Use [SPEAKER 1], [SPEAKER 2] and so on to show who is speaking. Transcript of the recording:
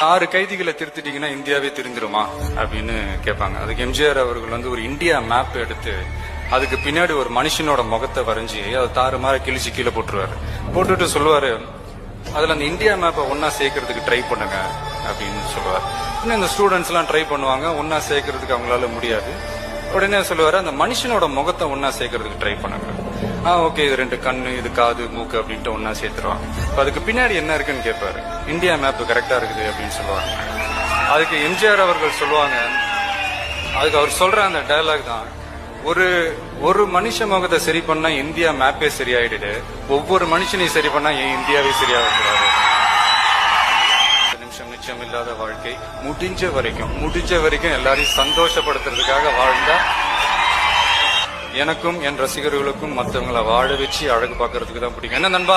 [SPEAKER 1] 6 கைதிகளை திருத்திட்டீங்கன்னா இந்தியாவே திருந்திருமா அப்படின்னு கேட்பாங்க. அதுக்கு எம்ஜிஆர் அவர்கள் வந்து ஒரு இந்தியா மேப் எடுத்து அதுக்கு பின்னாடி ஒரு மனுஷனோட முகத்தை வரைஞ்சி அதை தாறுமாற கிழிச்சு கீழே போட்டுட்டு சொல்லுவாரு, அதுல அந்த இந்தியா மேப்பை ஒன்னா சேர்க்கறதுக்கு ட்ரை பண்ணுங்க அப்படின்னு சொல்லுவார். இன்னும் இந்த ஸ்டூடெண்ட்ஸ் எல்லாம் ட்ரை பண்ணுவாங்க, ஒன்னா சேர்க்கறதுக்கு அவங்களால முடியாது. உடனே சொல்லுவாரு, அந்த மனுஷனோட முகத்தை ஒன்னா சேர்க்கறதுக்கு ட்ரை பண்ணுங்க. ஓகே, இது 2 கண்ணு, இது காது, மூக்கு அப்படின்ட்டு ஒன்னா சேர்த்துருவாங்க. அதுக்கு பின்னாடி என்ன இருக்குன்னு கேட்பாரு. இந்தியா மேப் கரெக்டா இருக்குது அப்படின்னு சொல்லுவாங்க. அதுக்கு எம்ஜிஆர் அவர்கள் சொல்லுவாங்க, அதுக்கு அவர் சொல்ற அந்த டயலாக் தான், ஒரு மனுஷ முகத்தை சரி பண்ணா இந்தியா மேப்பே சரியாயிடுது, ஒவ்வொரு மனுஷனையும் சரி பண்ணா ஏன் இந்தியாவே சரியாக கூடாது. நிமிஷம் நிச்சயம் இல்லாத வாழ்க்கை, முடிஞ்ச வரைக்கும் எல்லாரையும் சந்தோஷப்படுத்துறதுக்காக வாழ்ந்தா எனக்கும் என் ரசிகர்களுக்கும் மற்றவங்களை வாழ வச்சு அழகு பார்க்கறதுக்கு தான் பிடிக்கும். என்ன நண்பா?